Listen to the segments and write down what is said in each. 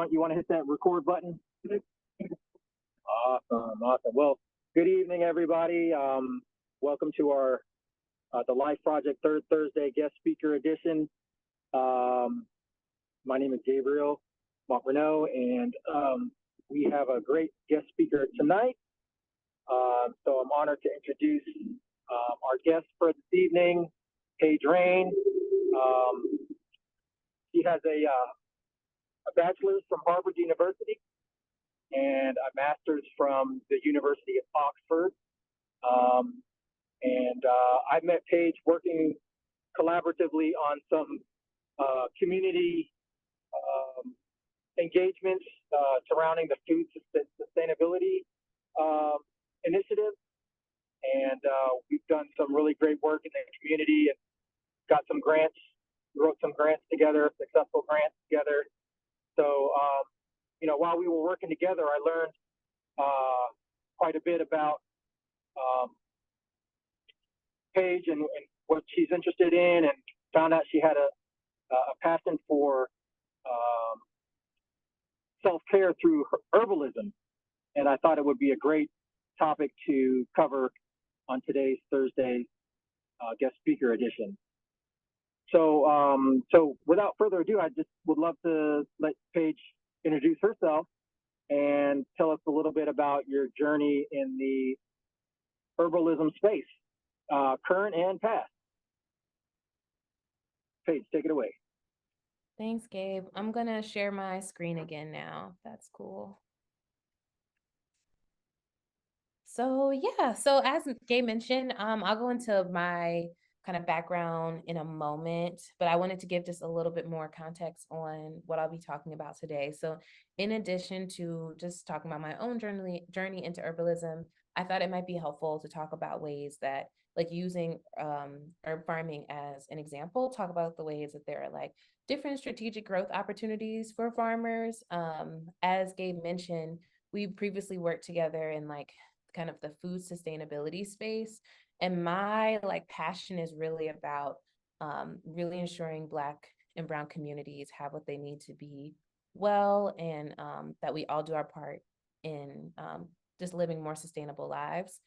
You want to hit that record button? Awesome. Well, good evening, everybody. Welcome to our the Life Project Third Thursday guest speaker edition. My name is Gabriel Montrenault, and we have a great guest speaker tonight. So I'm honored to introduce our guest for this evening, Paige Rane. She has a bachelor's from Harvard University and a master's from the University of Oxford. I met Paige working collaboratively on some community engagements surrounding the food sustainability initiative. And we've done some really great work in the community and got some grants, wrote some grants together, successful grants together. So, while we were working together, I learned quite a bit about Paige and what she's interested in, and found out she had a passion for self-care through herbalism. And I thought it would be a great topic to cover on today's Thursday guest speaker edition. So without further ado, I just would love to let Paige introduce herself and tell us a little bit about your journey in the herbalism space, current and past. Paige, take it away. Thanks, Gabe. I'm going to share my screen again now. That's cool. So as Gabe mentioned, I'll go into my kind of background in a moment, but I wanted to give just a little bit more context on what I'll be talking about today. So in addition to just talking about my own journey into herbalism, I thought it might be helpful to talk about ways that, like, using herb farming as an example, talk about the ways that there are like different strategic growth opportunities for farmers. As Gabe mentioned, we previously worked together in like kind of the food sustainability space. And my passion is really about really ensuring Black and Brown communities have what they need to be well, and that we all do our part in just living more sustainable lives.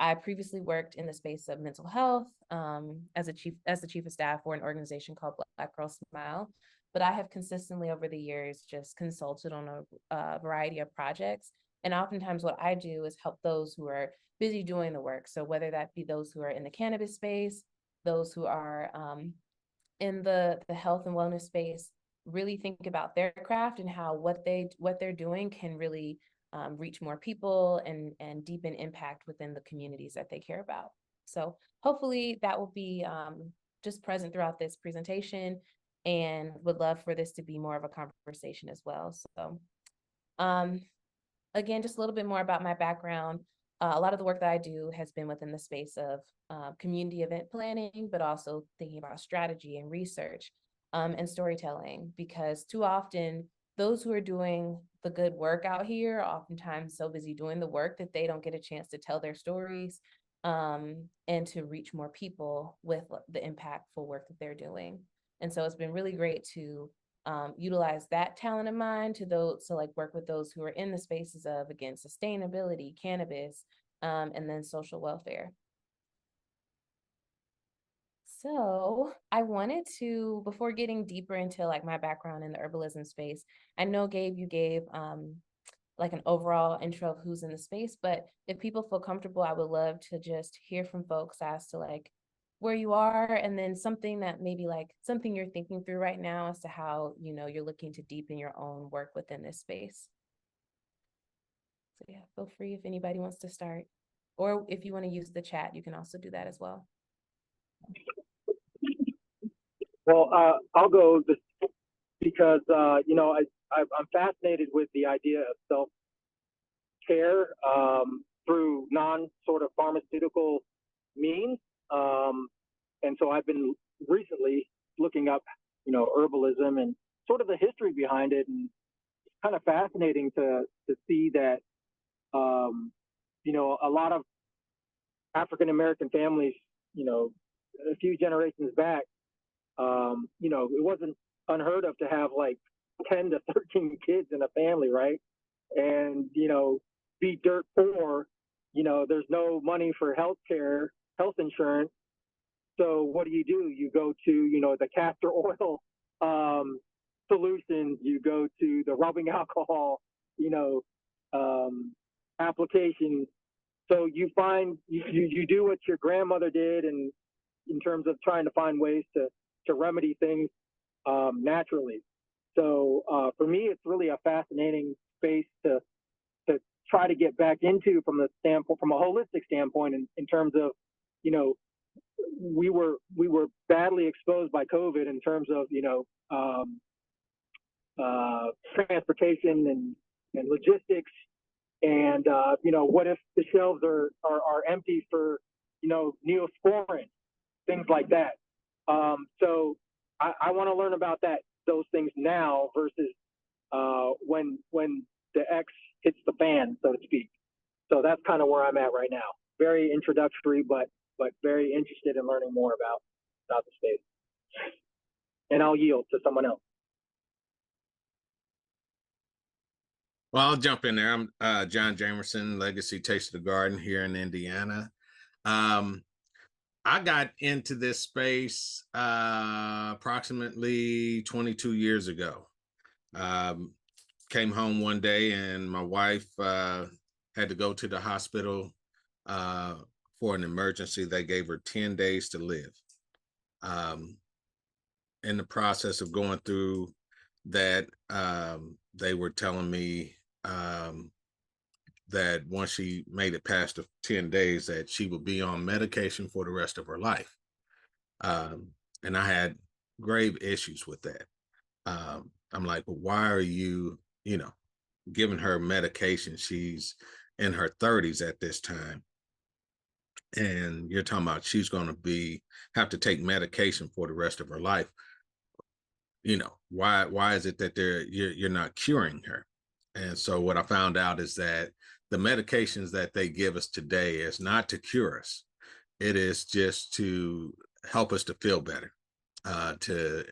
I previously worked in the space of mental health as the chief of staff for an organization called Black Girl Smile. But I have consistently over the years just consulted on a variety of projects. And oftentimes what I do is help those who are busy doing the work. So whether that be those who are in the cannabis space, those who are in the health and wellness space, really think about their craft and how what they're doing can really reach more people and deepen impact within the communities that they care about. So hopefully that will be just present throughout this presentation, and would love for this to be more of a conversation as well. So again, just a little bit more about my background. A lot of the work that I do has been within the space of community event planning, but also thinking about strategy and research and storytelling, because too often those who are doing the good work out here are oftentimes so busy doing the work that they don't get a chance to tell their stories and to reach more people with the impactful work that they're doing. And so it's been really great to utilize that talent of mine to work with those who are in the spaces of, again, sustainability, cannabis, and then social welfare. So I wanted to, before getting deeper into like my background in the herbalism space, I know Gabe, you gave like an overall intro of who's in the space, but if people feel comfortable, I would love to just hear from folks as to like where you are, and then something that maybe like something you're thinking through right now as to how, you're looking to deepen your own work within this space. So yeah, feel free if anybody wants to start, or if you want to use the chat, you can also do that as well. Well, I'll go because, I'm fascinated with the idea of self-care through non-sort of pharmaceutical means. And so I've been recently looking up, herbalism and sort of the history behind it. And it's kind of fascinating to see that, a lot of African-American families, a few generations back, it wasn't unheard of to have like 10 to 13 kids in a family, right? And, be dirt poor, there's no money for health care, health insurance. So what do? You go to, the castor oil solutions, you go to the rubbing alcohol, you know, um, applications. So you do what your grandmother did, and in terms of trying to find ways to remedy things naturally. So for me, it's really a fascinating space to try to get back into from a holistic standpoint, in terms of, you know, we were badly exposed by COVID in terms of, transportation and logistics, and what if the shelves are empty for, Neosporin, things like that. So I want to learn about those things now versus when the X hits the fan, so to speak. So that's kind of where I'm at right now. Very introductory, but very interested in learning more about the space. And I'll yield to someone else. Well, I'll jump in there. I'm John Jamerson, Legacy Taste of the Garden here in Indiana. I got into this space approximately 22 years ago. Came home one day and my wife had to go to the hospital for an emergency. They gave her 10 days to live. In the process of going through that, they were telling me that once she made it past the 10 days, that she would be on medication for the rest of her life. And I had grave issues with that. I'm like, well, why are you, giving her medication? She's in her 30s at this time. And you're talking about she's going to have to take medication for the rest of her life. Why is it that you're not curing her? And so what I found out is that the medications that they give us today is not to cure us. It is just to help us to feel better, to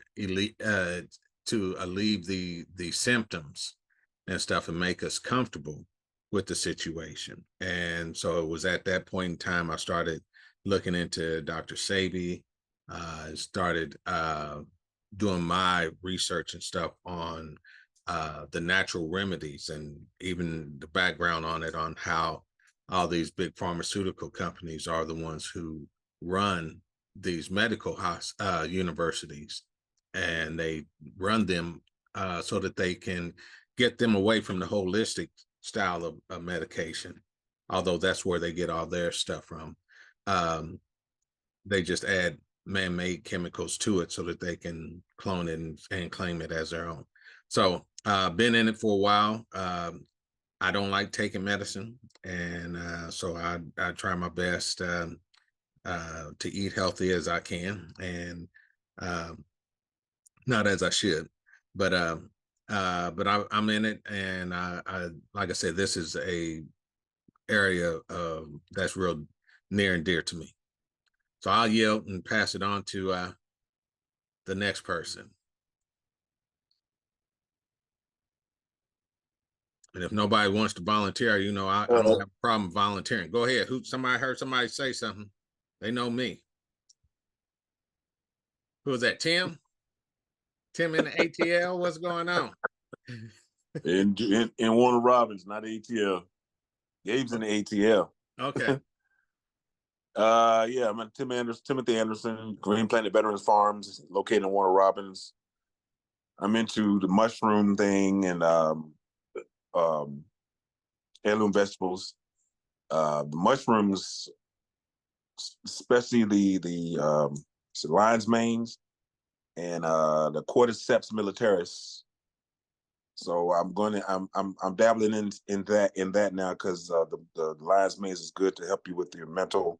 alleviate the symptoms and stuff, and make us comfortable with the situation. And so it was at that point in time I started looking into Dr. Sebi, started doing my research and stuff on the natural remedies, and even the background on it, on how all these big pharmaceutical companies are the ones who run these medical universities, and they run them so that they can get them away from the holistic style of medication, although that's where they get all their stuff from. They just add man-made chemicals to it so that they can clone it and claim it as their own. So been in it for a while. I don't like taking medicine, and so I try my best to eat healthy as I can, and not as I should, but I'm in it, and I like I said, this is a area that's real near and dear to me. So I'll yield and pass it on to the next person. And if nobody wants to volunteer, I don't have a problem volunteering. Go ahead. Somebody heard somebody say something. They know me. Who was that? Tim? Tim in the ATL? What's going on? In Warner Robins, not ATL. Gabe's in the ATL. Okay. Yeah, I'm Timothy Anderson, Green Planet Veterans Farms, located in Warner Robins. I'm into the mushroom thing and heirloom vegetables. The mushrooms, especially the lion's manes and the cordyceps militaris. So I'm dabbling in that now, because the lion's manes is good to help you with your mental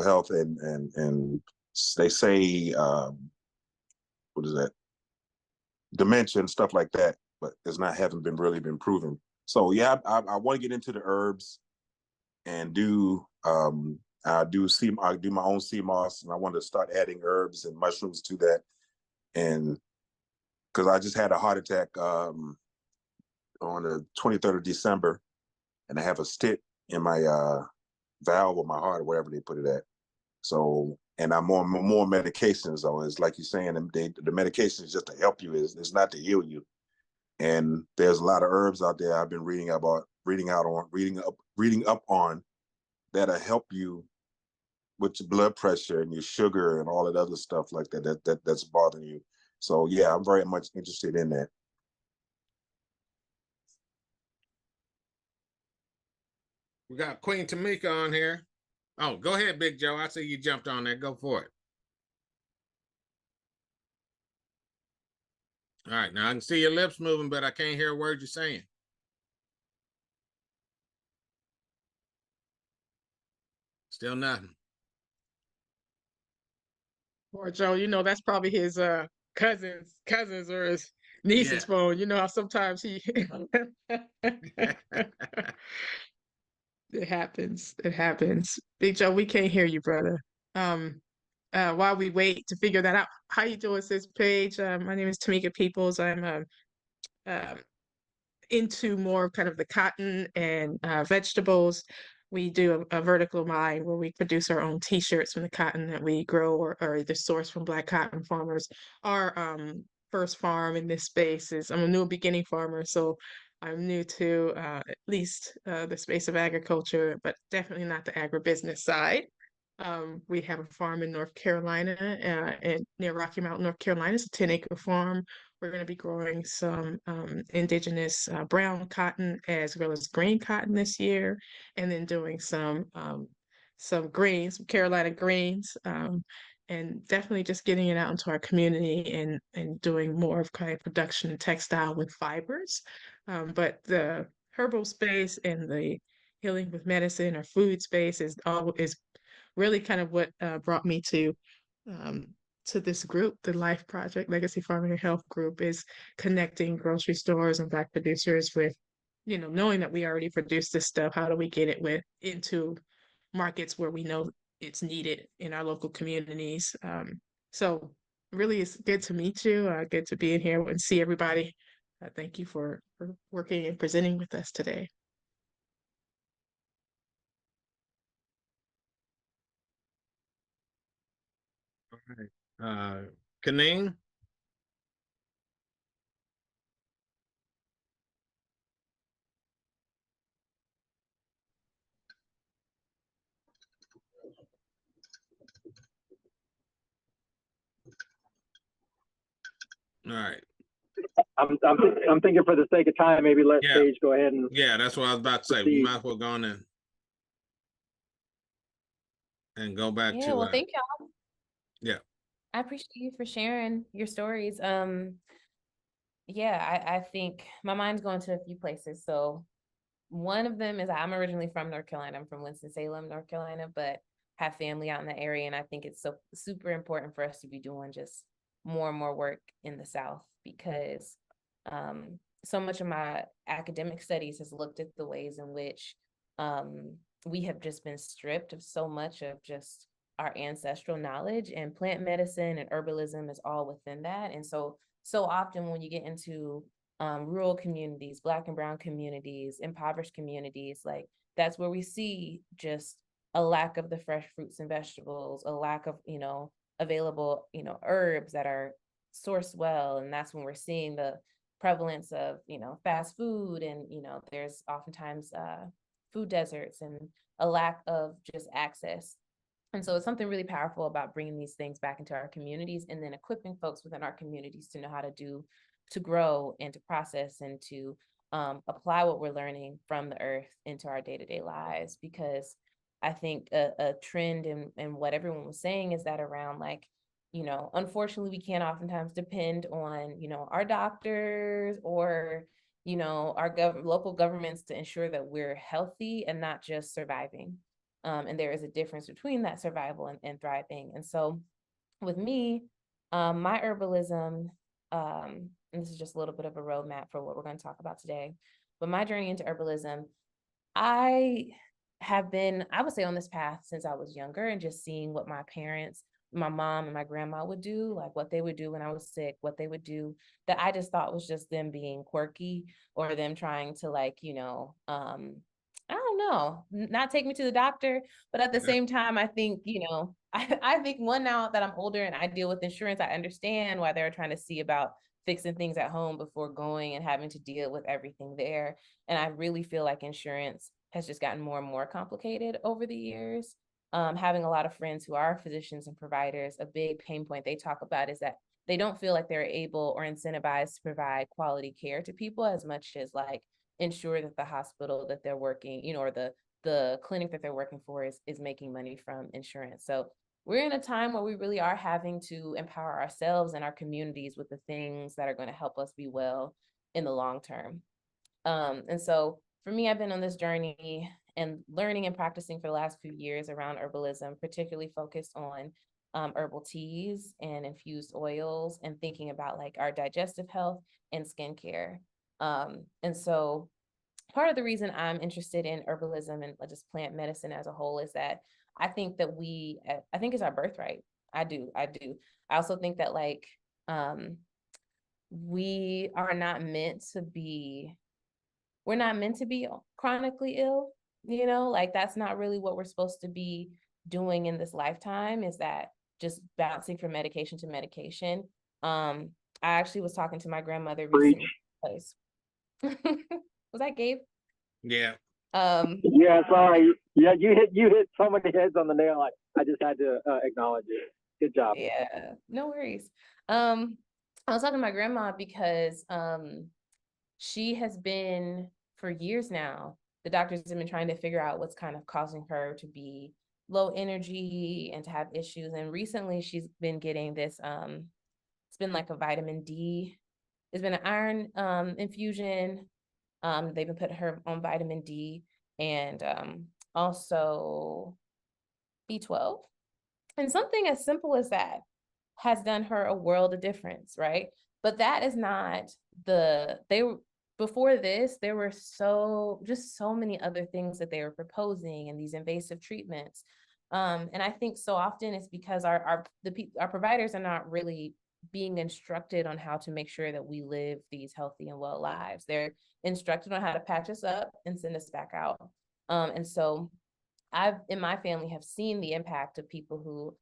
health, and they say what is that, dementia and stuff like that, but haven't been proven. So yeah, I want to get into the herbs and do I do my own sea moss, and I want to start adding herbs and mushrooms to that, and because I just had a heart attack on the 23rd of December, and I have a stent in my valve of my heart, or whatever they put it at. So, and I'm on more medications. So it's like you're saying, the medication is just to help you. It's not to heal you. And there's a lot of herbs out there I've been reading up on that'll help you with your blood pressure and your sugar and all that other stuff like that's bothering you. So yeah, I'm very much interested in that. We got Queen Tamika on here. Oh, go ahead, Big Joe. I see you jumped on there. Go for it. All right, now I can see your lips moving, but I can't hear a word you're saying. Still nothing. Poor Joe, that's probably his cousins or his niece's phone. You know how sometimes he it happens. It happens. Big Joe, we can't hear you, brother. While we wait to figure that out, how you doing, sis Paige? My name is Tamika Peoples. I'm into more kind of the cotton and vegetables. We do a vertical line where we produce our own t-shirts from the cotton that we grow or either source from Black cotton farmers. Our first farm in this space is, I'm a new beginning farmer, so I'm new to at least the space of agriculture, but definitely not the agribusiness side. We have a farm in North Carolina, and near Rocky Mount, North Carolina. It's a 10-acre farm. We're going to be growing some indigenous brown cotton as well as green cotton this year, and then doing some greens, some Carolina greens, and definitely just getting it out into our community and doing more of kind of production and textile with fibers. But the herbal space and the healing with medicine or food space is really kind of what brought me to this group, the Life Project Legacy Farming and Health Group, is connecting grocery stores and Black producers with, knowing that we already produce this stuff. How do we get it into markets where we know it's needed in our local communities? So really, it's good to meet you. Good to be in here and see everybody. Thank you for working and presenting with us today. All right. Kaneen? All right. I'm thinking for the sake of time, maybe let Paige go ahead and. Yeah, that's what I was about to say. We might as well go on and go back to. Yeah, well, thank y'all. Yeah. I appreciate you for sharing your stories. Yeah, I think my mind's going to a few places. So one of them is I'm originally from North Carolina. I'm from Winston-Salem, North Carolina, but have family out in the area. And I think it's so super important for us to be doing just more and more work in the South, because so much of my academic studies has looked at the ways in which we have just been stripped of so much of just our ancestral knowledge, and plant medicine and herbalism is all within that. And so often when you get into rural communities, Black and brown communities, impoverished communities, like that's where we see just a lack of the fresh fruits and vegetables, a lack of, available, herbs that are sourced well. And that's when we're seeing the prevalence of, fast food, and, there's oftentimes food deserts and a lack of just access. And so it's something really powerful about bringing these things back into our communities, and then equipping folks within our communities to know how to grow and to process and to apply what we're learning from the earth into our day-to-day lives. Because I think a trend in what everyone was saying is that around, like, unfortunately, we can't oftentimes depend on, our doctors or, our local governments to ensure that we're healthy and not just surviving. And there is a difference between that survival and thriving. And so with me, my herbalism, and this is just a little bit of a roadmap for what we're going to talk about today, but my journey into herbalism, I have been, I would say, on this path since I was younger, and just seeing what my parents my mom and my grandma would do, like what they would do when I was sick, what they would do that I just thought was just them being quirky or them trying to like, I don't know, not take me to the doctor. But at the same time, I think, I think one, now that I'm older and I deal with insurance, I understand why they're trying to see about fixing things at home before going and having to deal with everything there. And I really feel like insurance has just gotten more and more complicated over the years. Having a lot of friends who are physicians and providers, a big pain point they talk about is that they don't feel like they're able or incentivized to provide quality care to people as much as like ensure that the hospital that they're working, or the clinic that they're working for is making money from insurance. So we're in a time where we really are having to empower ourselves and our communities with the things that are going to help us be well in the long term. And so for me, I've been on this journey and learning and practicing for the last few years around herbalism, particularly focused on herbal teas and infused oils, and thinking about like our digestive health and skincare. And so part of the reason I'm interested in herbalism and just plant medicine as a whole is that I think that I think it's our birthright. I do. I also think that like we are not meant to be we're not meant to be chronically ill, like that's not really what we're supposed to be doing in this lifetime, is that just bouncing from medication to medication. I actually was talking to my grandmother recently. Was that Gabe? Yeah. Yeah, sorry. Yeah, you hit so many heads on the nail. I just had to acknowledge it. Good job. Yeah, no worries. I was talking to my grandma because she has been, for years now, the doctors have been trying to figure out what's kind of causing her to be low energy and to have issues. And recently she's been getting this, it's been like a vitamin D. It's been an iron infusion. They've been putting her on vitamin D and also B12. And something as simple as that has done her a world of difference, right? But that is not before this, there were so many other things that they were proposing and these invasive treatments. And I think so often it's because our providers are not really being instructed on how to make sure that we live these healthy and well lives. They're instructed on how to patch us up and send us back out. And so in my family have seen the impact of people who,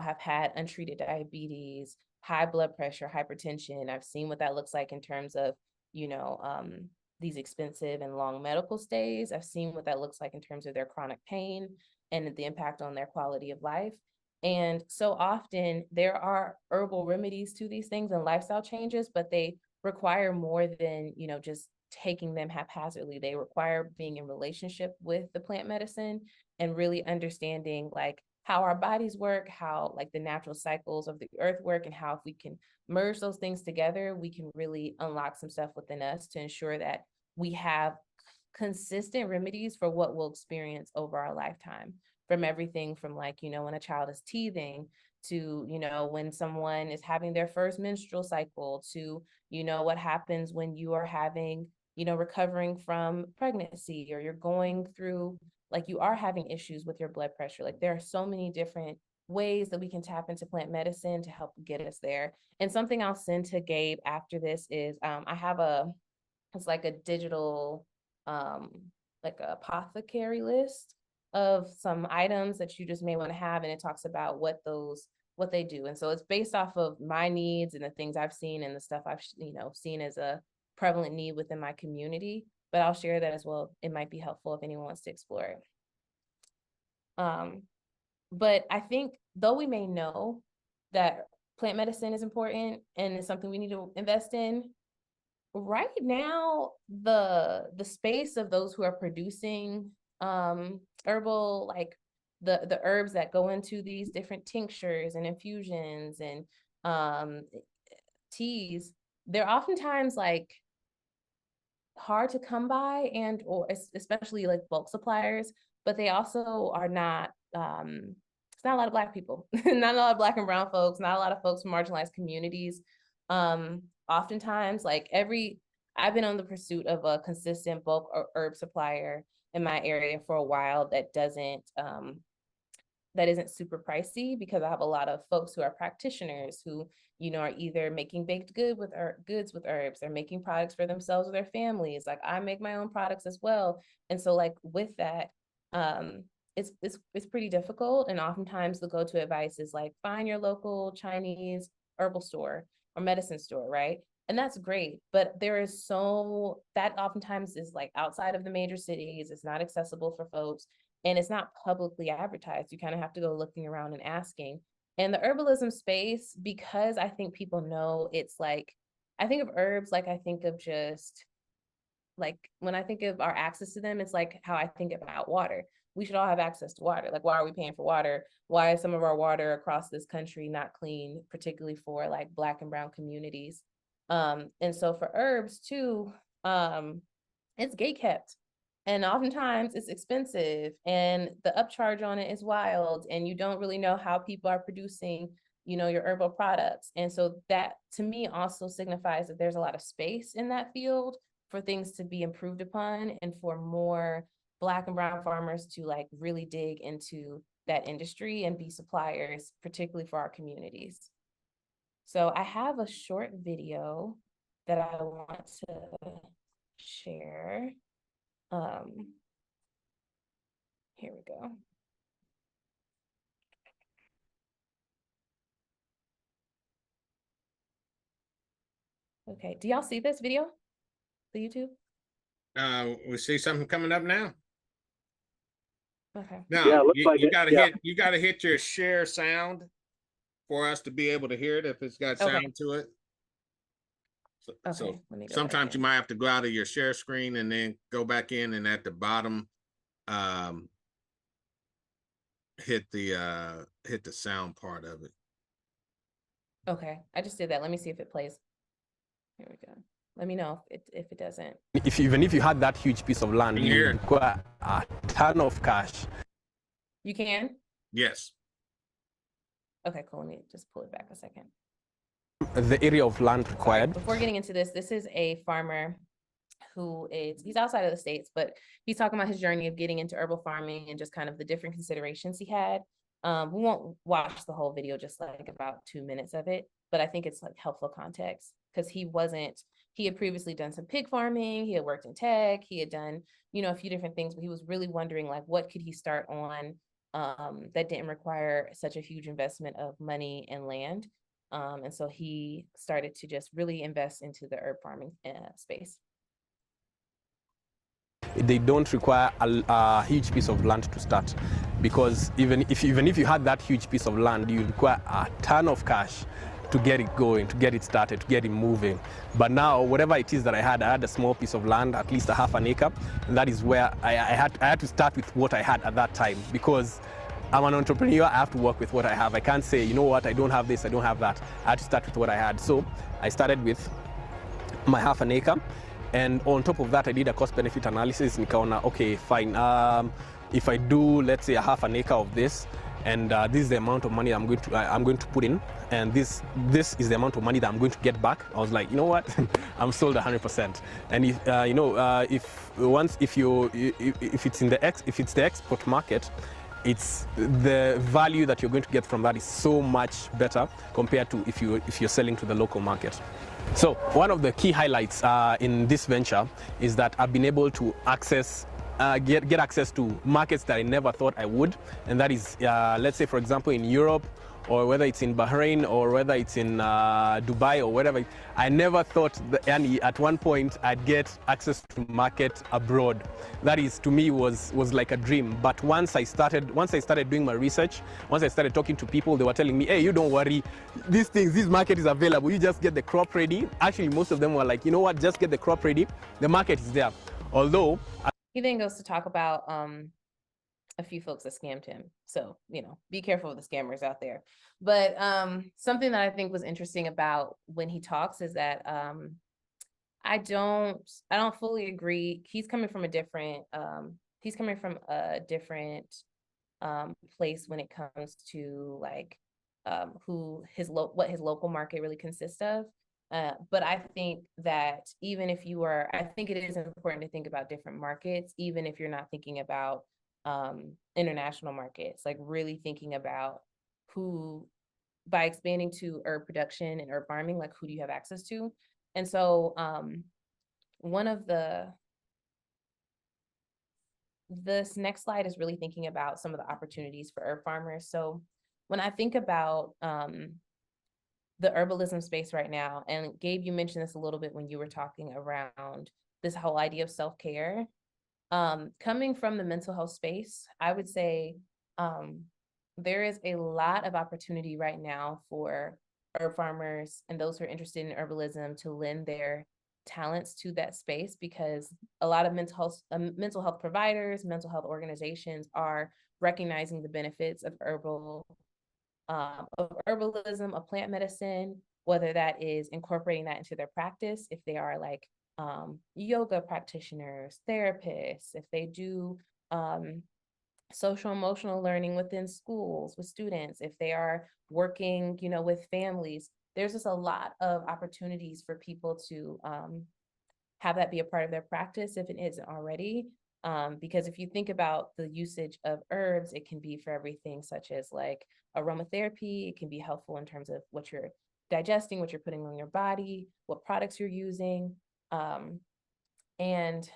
have had untreated diabetes, high blood pressure, hypertension. I've seen what that looks like in terms of, these expensive and long medical stays. I've seen what that looks like in terms of their chronic pain and the impact on their quality of life. And so often there are herbal remedies to these things and lifestyle changes, but they require more than, just taking them haphazardly. They require being in relationship with the plant medicine and really understanding like how our bodies work, how like the natural cycles of the earth work, and how if we can merge those things together, we can really unlock some stuff within us to ensure that we have consistent remedies for what we'll experience over our lifetime, from everything from like, when a child is teething to, when someone is having their first menstrual cycle to, what happens when you are having, recovering from pregnancy, or you're going through, like you are having issues with your blood pressure. Like there are so many different ways that we can tap into plant medicine to help get us there. And something I'll send to Gabe after this is I have it's like a digital, like a apothecary list of some items that you just may want to have. And it talks about what they do. And so it's based off of my needs and the things I've seen and the stuff I've, seen as a prevalent need within my community. But I'll share that as well. It might be helpful if anyone wants to explore it. But I think though we may know that plant medicine is important and it's something we need to invest in, right now the space of those who are producing herbal, like the herbs that go into these different tinctures and infusions and teas, they're oftentimes like hard to come by, and or especially like bulk suppliers, but they also are not it's not a lot of Black people, not a lot of Black and brown folks, not a lot of folks from marginalized communities. Oftentimes like I've been on the pursuit of a consistent bulk or herb supplier in my area for a while that doesn't that isn't super pricey, because I have a lot of folks who are practitioners who, you know, are either making baked goods with herbs, or making products for themselves or their families. Like I make my own products as well. And so like with that, it's pretty difficult. And oftentimes the go-to advice is like, find your local Chinese herbal store or medicine store, right? And that's great, but there is that oftentimes is like outside of the major cities. It's not accessible for folks, and it's not publicly advertised. You kind of have to go looking around and asking. And the herbalism space, because I think people know, it's like, I think of herbs like I think of just like when I think of our access to them, it's like how I think about water. We should all have access to water. Like, why are we paying for water? Why is some of our water across this country not clean, particularly for like Black and brown communities? And so for herbs too, it's gate kept. And oftentimes it's expensive, and the upcharge on it is wild, and you don't really know how people are producing, you know, your herbal products. And so that to me also signifies that there's a lot of space in that field for things to be improved upon, and for more Black and brown farmers to like really dig into that industry and be suppliers, particularly for our communities. So I have a short video that I want to share. Here we go. Okay, do y'all see this video? The YouTube? We see something coming up now. Okay. Now, Yeah, it looks you, like you it, gotta yeah. you gotta hit your share sound for us to be able to hear it if it's got Okay. sound to it. So, Okay, so let me go back sometimes you in. might have to go out of your share screen and then go back in, and at the bottom, hit the sound part of it. Okay, I just did that. Let me see if it plays. Here we go. Let me know if it doesn't. Even if you had that huge piece of land, Can you you hear would it? require a ton of cash. You can? Yes. Okay, cool. Let me just pull it back a second. The area of land Sorry, required. before getting into this is a farmer he's outside of the States, but he's talking about his journey of getting into herbal farming and just kind of the different considerations he had. We won't watch the whole video, just like about 2 minutes of it, but I think it's like helpful context, because he had previously done some pig farming, he had worked in tech, he had done, you know, a few different things, but he was really wondering like, what could he start on that didn't require such a huge investment of money and land. And so he started to just really invest into the herb farming space. They don't require a huge piece of land to start, because even if you had that huge piece of land, you require a ton of cash to get it going, to get it started, to get it moving. But now, whatever it is that I had a small piece of land, at least a half an acre, and that is where I had to start with what I had at that time, because I'm an entrepreneur. I have to work with what I have. I can't say, you know what, I don't have this, I don't have that. I had to start with what I had. So I started with my half an acre. And on top of that, I did a cost benefit analysis. Nikaona, okay, fine. If I do, let's say, a half an acre of this, and this is the amount of money I'm going to put in, and this is the amount of money that I'm going to get back. I was like, you know what, I'm sold 100%. And if if it's the export market, it's the value that you're going to get from that is so much better compared to if you're selling to the local market. So one of the key highlights in this venture is that I've been able to get access to markets that I never thought I would, and that is, let's say, for example, in Europe, or whether it's in Bahrain, or whether it's in Dubai, or whatever. I never thought that at one point I'd get access to market abroad. That is, to me, was like a dream. But once I started doing my research, once I started talking to people, they were telling me, hey, you don't worry, this market is available. You just get the crop ready. Actually, most of them were like, you know what, just get the crop ready. The market is there. Although he then goes to talk about a few folks that scammed him. So, you know, be careful of the scammers out there. But something that I think was interesting about when he talks is that I don't fully agree. He's coming from a different place when it comes to like what his local market really consists of. But I think that I think it is important to think about different markets, even if you're not thinking about international markets, like really thinking about who, by expanding to herb production and herb farming, like who do you have access to? And so one of this next slide is really thinking about some of the opportunities for herb farmers. So when I think about the herbalism space right now, and Gabe, you mentioned this a little bit when you were talking around this whole idea of self-care. Coming from the mental health space, I would say there is a lot of opportunity right now for herb farmers and those who are interested in herbalism to lend their talents to that space, because a lot of mental health providers, mental health organizations are recognizing the benefits of herbalism, of plant medicine, whether that is incorporating that into their practice, if they are like yoga practitioners, therapists, if they do social emotional learning within schools with students, if they are working, with families. There's just a lot of opportunities for people to have that be a part of their practice if it isn't already. Because if you think about the usage of herbs, it can be for everything such as like aromatherapy. It can be helpful in terms of what you're digesting, what you're putting on your body, what products you're using. And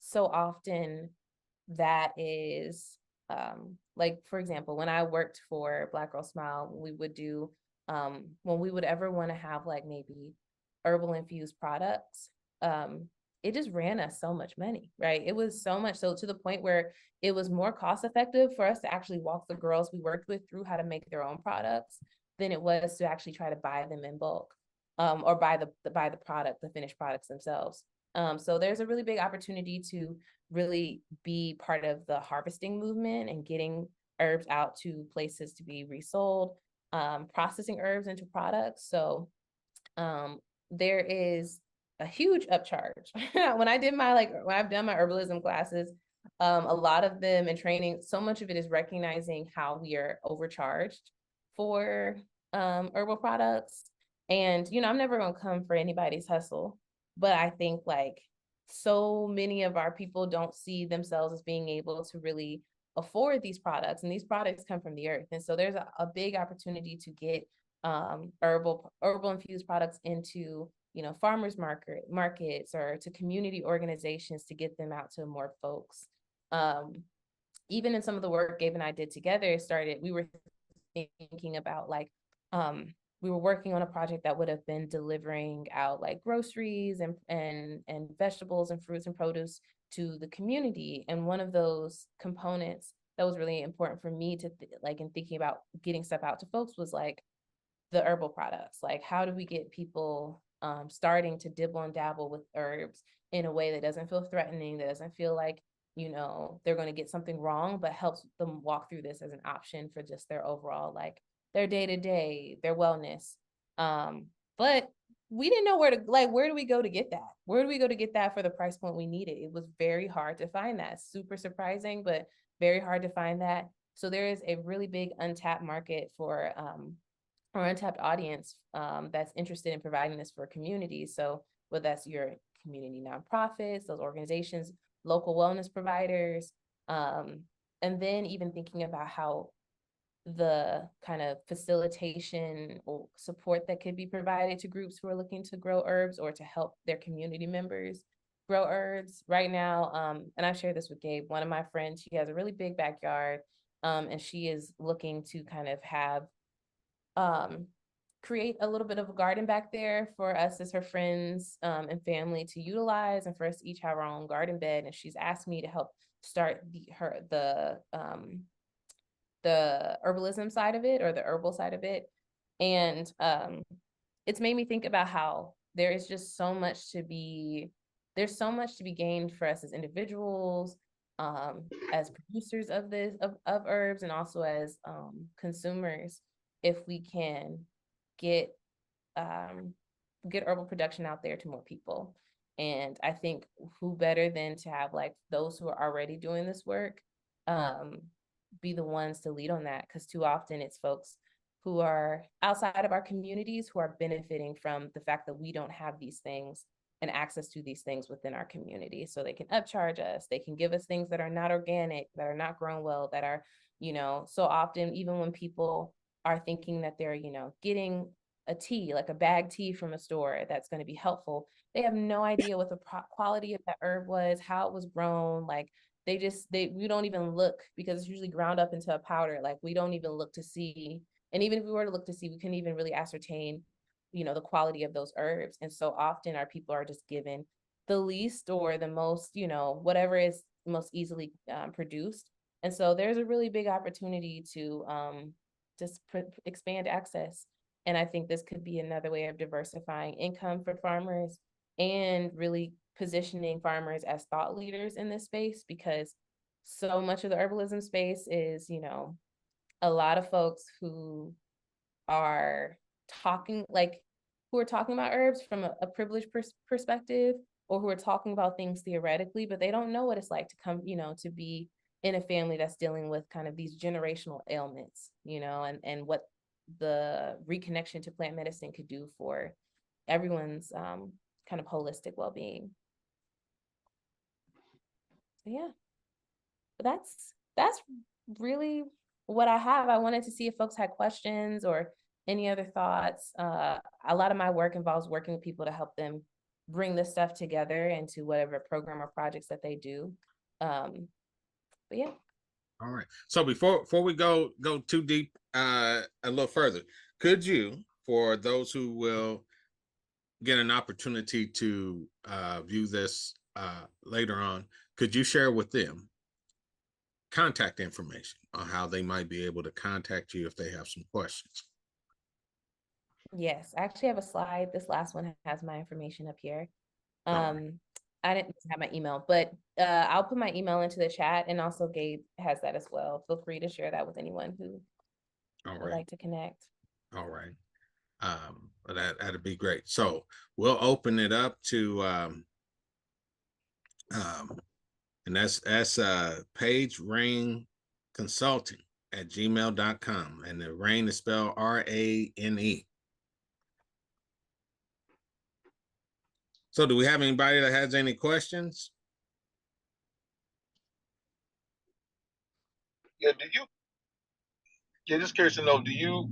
so often that is like, for example, when I worked for Black Girl Smile, we would do when we would ever want to have like maybe herbal infused products, it just ran us so much money, right? It was so much so to the point where it was more cost effective for us to actually walk the girls we worked with through how to make their own products than it was to actually try to buy them in bulk, or buy the product, the finished products themselves. So there's a really big opportunity to really be part of the harvesting movement and getting herbs out to places to be resold, processing herbs into products. So there is a huge upcharge. When I've done my herbalism classes, a lot of them in training, so much of it is recognizing how we are overcharged for herbal products. And, I'm never going to come for anybody's hustle, but I think like so many of our people don't see themselves as being able to really afford these products, and these products come from the earth. And so there's a big opportunity to get herbal infused products into farmers markets or to community organizations to get them out to more folks. Even in some of the work Gabe and I did together, we were thinking about like we were working on a project that would have been delivering out like groceries and vegetables and fruits and produce to the community. And one of those components that was really important for me to like in thinking about getting stuff out to folks was like the herbal products. Like, how do we get people starting to dibble and dabble with herbs in a way that doesn't feel threatening, that doesn't feel like they're going to get something wrong, but helps them walk through this as an option for just their overall, like their day-to-day, their wellness. But we didn't know where do we go to get that? Where do we go to get that for the price point we needed? It was very hard to find that. Super surprising, but very hard to find that. So there is a really big untapped market for or untapped audience that's interested in providing this for communities. So whether that's your community nonprofits, those organizations, local wellness providers, and then even thinking about how the kind of facilitation or support that could be provided to groups who are looking to grow herbs or to help their community members grow herbs right now. And I've shared this with Gabe, one of my friends, she has a really big backyard, and she is looking to kind of have create a little bit of a garden back there for us as her friends and family to utilize, and for us to each have our own garden bed. And she's asked me to help start the herbalism side of it, or the herbal side of it. And it's made me think about how there is just so much to be gained for us as individuals, as producers of of herbs, and also as consumers, if we can get herbal production out there to more people. And I think who better than to have like those who are already doing this work be the ones to lead on that, because too often it's folks who are outside of our communities who are benefiting from the fact that we don't have these things and access to these things within our community. So they can upcharge us, they can give us things that are not organic, that are not grown well, that are, so often, even when people are thinking that they're, getting a tea, like a bag tea from a store that's going to be helpful, they have no idea what the quality of that herb was, how it was grown. Like we don't even look, because it's usually ground up into a powder. Like we don't even look to see. And even if we were to look to see, we couldn't even really ascertain, the quality of those herbs. And so often our people are just given the least or the most, whatever is most easily produced. And so there's a really big opportunity to just expand access. And I think this could be another way of diversifying income for farmers and really positioning farmers as thought leaders in this space, because so much of the herbalism space is, a lot of folks who are talking about herbs from a privileged perspective, or who are talking about things theoretically, but they don't know what it's like to come, to be in a family that's dealing with kind of these generational ailments, and what the reconnection to plant medicine could do for everyone's kind of holistic well-being. So yeah, but that's really what I have. I wanted to see if folks had questions or any other thoughts. A lot of my work involves working with people to help them bring this stuff together into whatever program or projects that they do. But yeah. All right. So before we go too deep, a little further, could you, for those who will get an opportunity to view this later on, could you share with them contact information on how they might be able to contact you if they have some questions? Yes, I actually have a slide. This last one has my information up here. Right. I didn't have my email, but I'll put my email into the chat, and also Gabe has that as well. Feel free to share that with anyone who would like to connect. All right. That'd be great. So we'll open it up to and that's Paige Rane Consulting at gmail.com, and the Rane is spelled Rane. So do we have anybody that has any questions? Yeah, just curious to know, do you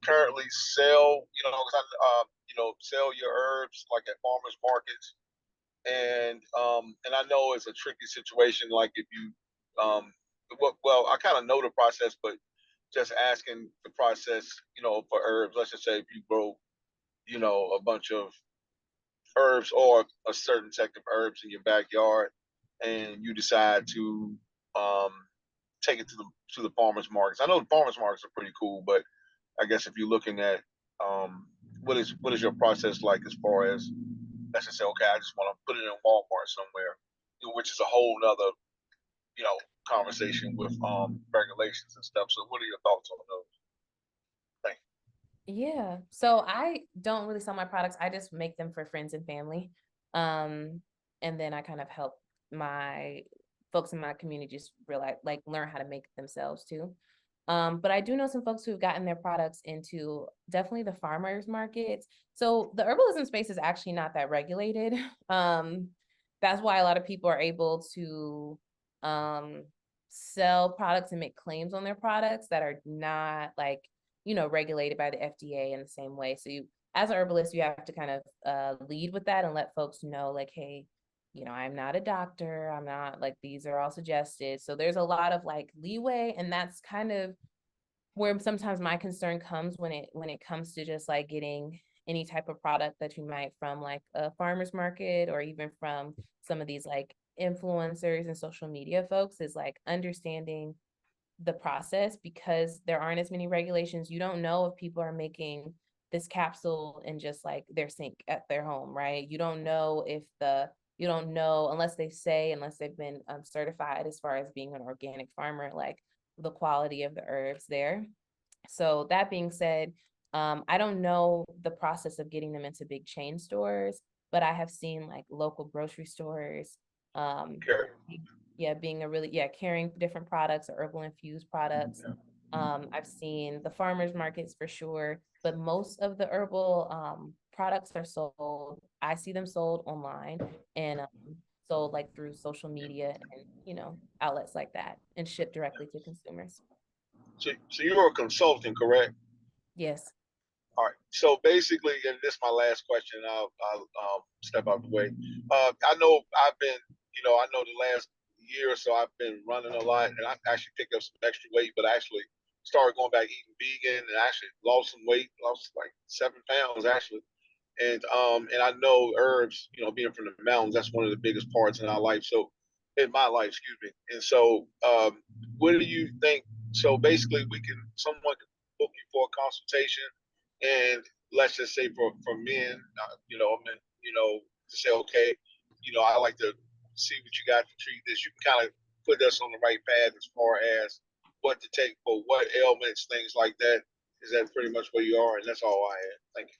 currently sell, sell your herbs like at farmers markets? And I know it's a tricky situation. Like if you, well, I kind of know the process, but just asking the process, for herbs. Let's just say if you grow, a bunch of herbs or a certain set of herbs in your backyard, and you decide to take it to the farmers markets. I know the farmers markets are pretty cool, but I guess if you're looking at what is your process like as far as, let's just say, okay, I just want to put it in Walmart somewhere, which is a whole nother, conversation with regulations and stuff. So what are your thoughts on those? Thank you. Yeah. So I don't really sell my products. I just make them for friends and family. And then I kind of help my folks in my community just realize, like, learn how to make it themselves too. But I do know some folks who've gotten their products into definitely the farmers markets. So the herbalism space is actually not that regulated. That's why a lot of people are able to sell products and make claims on their products that are not, like, regulated by the FDA in the same way. So you, as an herbalist, you have to kind of lead with that and let folks know, like, hey, I'm not a doctor. I'm not, like, these are all suggested. So there's a lot of, like, leeway, and that's kind of where sometimes my concern comes when it comes to just, like, getting any type of product that you might from, like, a farmer's market, or even from some of these, like, influencers and social media folks, is, like, understanding the process, because there aren't as many regulations. You don't know if people are making this capsule in just, like, their sink at their home, right? You don't know unless they've been certified as far as being an organic farmer, like, the quality of the herbs there. So that being said, I don't know the process of getting them into big chain stores, but I have seen, like, local grocery stores, carrying different products or herbal infused products. I've seen the farmers markets for sure, but most of the herbal products are sold, I see them sold online and sold like through social media and, you know, outlets like that and shipped directly to consumers. So you're a consultant, correct? Yes. All right. So basically, and this is my last question, and I'll step out the way. I know I've been, I know the last year or so I've been running a lot, and I've actually picked up some extra weight, but I actually started going back eating vegan and actually lost some weight, lost like 7 pounds actually. And I know herbs, being from the mountains, that's one of the biggest parts in our life. So in my life, excuse me. And so what do you think? So basically someone can book you for a consultation, and let's just say for men, men, to say, okay, I like to see what you got to treat this. You can kind of put us on the right path as far as what to take for what ailments, things like that. Is that pretty much where you are? And that's all I had. Thank you.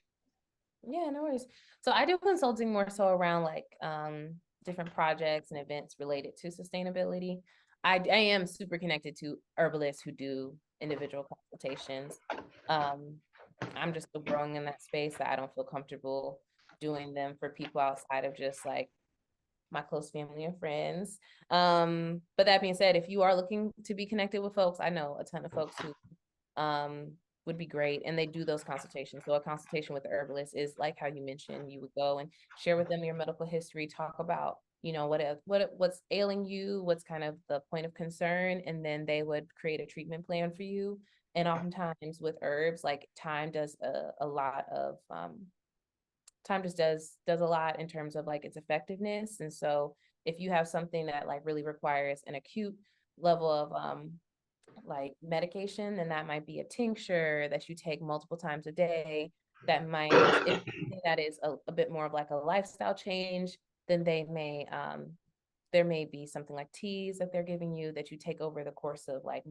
Yeah, no worries. So I do consulting more so around like different projects and events related to sustainability. I am super connected to herbalists who do individual consultations. I'm just still growing in that space that I don't feel comfortable doing them for people outside of just like my close family and friends. But that being said, if you are looking to be connected with folks, I know a ton of folks who would be great. And they do those consultations. So a consultation with the herbalist is like how you mentioned, you would go and share with them your medical history, talk about, what's ailing you, what's kind of the point of concern, and then they would create a treatment plan for you. And oftentimes with herbs, like time does a lot of time just does a lot in terms of like its effectiveness. And so if you have something that like really requires an acute level of like medication, then that might be a tincture that you take multiple times a day. That might, if that is a bit more of like a lifestyle change, then there may be something like teas that they're giving you that you take over the course of like,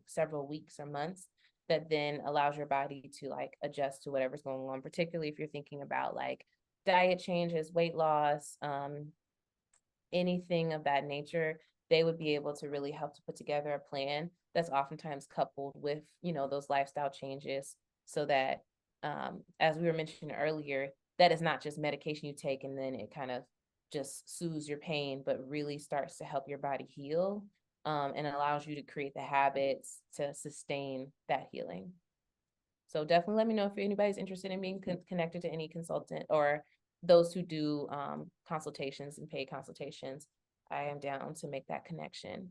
several weeks or months, that then allows your body to like adjust to whatever's going on, particularly if you're thinking about like diet changes, weight loss, anything of that nature. They would be able to really help to put together a plan that's oftentimes coupled with, those lifestyle changes, so that, as we were mentioning earlier, that is not just medication you take and then it kind of just soothes your pain, but really starts to help your body heal, and allows you to create the habits to sustain that healing. So definitely let me know if anybody's interested in being connected to any consultant or those who do consultations and paid consultations. I am down to make that connection.